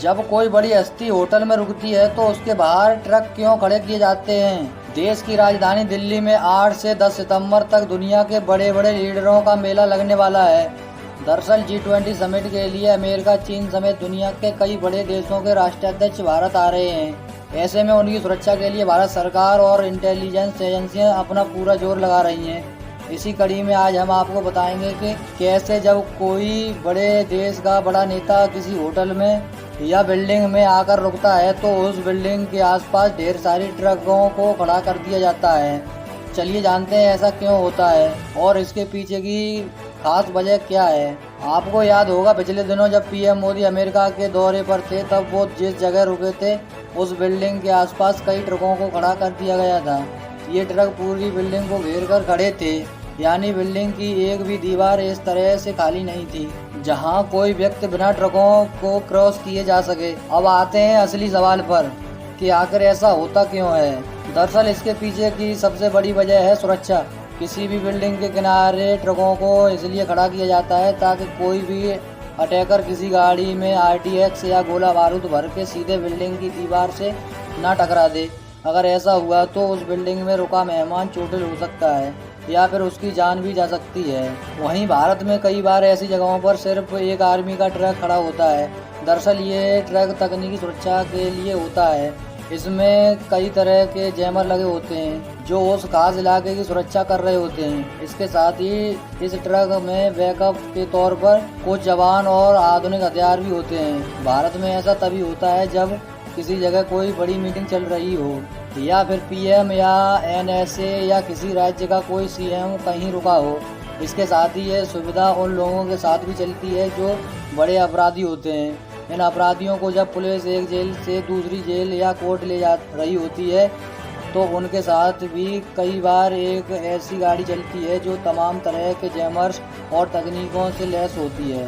जब कोई बड़ी हस्ती होटल में रुकती है तो उसके बाहर ट्रक क्यों खड़े किए जाते हैं? देश की राजधानी दिल्ली में 8 से 10 सितंबर तक दुनिया के बड़े बड़े लीडरों का मेला लगने वाला है। दरअसल G20 समिट के लिए अमेरिका, चीन समेत दुनिया के कई बड़े देशों के राष्ट्राध्यक्ष भारत आ रहे हैं। ऐसे में उनकी सुरक्षा के लिए भारत सरकार और इंटेलिजेंस एजेंसियां अपना पूरा जोर लगा रही हैं। इसी कड़ी में आज हम आपको बताएंगे कि कैसे जब कोई बड़े देश का बड़ा नेता किसी होटल में या बिल्डिंग में आकर रुकता है तो उस बिल्डिंग के आसपास ढेर सारी ट्रकों को खड़ा कर दिया जाता है। चलिए जानते हैं ऐसा क्यों होता है और इसके पीछे की खास वजह क्या है। आपको याद होगा पिछले दिनों जब पीएम मोदी अमेरिका के दौरे पर थे तब वो जिस जगह रुके थे उस बिल्डिंग के आसपास कई ट्रकों को खड़ा कर दिया गया था। ये ट्रक पूरी बिल्डिंग को घेर कर खड़े थे, यानी बिल्डिंग की एक भी दीवार इस तरह से खाली नहीं थी जहां कोई व्यक्ति बिना ट्रकों को क्रॉस किए जा सके। अब आते हैं असली सवाल पर कि आखिर ऐसा होता क्यों है। दरअसल इसके पीछे की सबसे बड़ी वजह है सुरक्षा। किसी भी बिल्डिंग के किनारे ट्रकों को इसलिए खड़ा किया जाता है ताकि कोई भी अटैकर किसी गाड़ी में RTX या गोला बारूद भर के सीधे बिल्डिंग की दीवार से ना टकरा दे। अगर ऐसा हुआ तो उस बिल्डिंग में रुका मेहमान चोटिल हो सकता है या फिर उसकी जान भी जा सकती है। वहीं भारत में कई बार ऐसी जगहों पर सिर्फ एक आर्मी का ट्रक खड़ा होता है। दरअसल ये ट्रक तकनीकी सुरक्षा के लिए होता है। इसमें कई तरह के जैमर लगे होते हैं जो उस खास इलाके की सुरक्षा कर रहे होते हैं। इसके साथ ही इस ट्रक में बैकअप के तौर पर कुछ जवान और आधुनिक हथियार भी होते हैं। भारत में ऐसा तभी होता है जब किसी जगह कोई बड़ी मीटिंग चल रही हो या फिर PM या NSA या किसी राज्य का कोई CM कहीं रुका हो। इसके साथ ही ये सुविधा उन लोगों के साथ भी चलती है जो बड़े अपराधी होते हैं। इन अपराधियों को जब पुलिस एक जेल से दूसरी जेल या कोर्ट ले जा रही होती है तो उनके साथ भी कई बार एक ऐसी गाड़ी चलती है जो तमाम तरह के जैमर्स और तकनीकों से लैस होती है।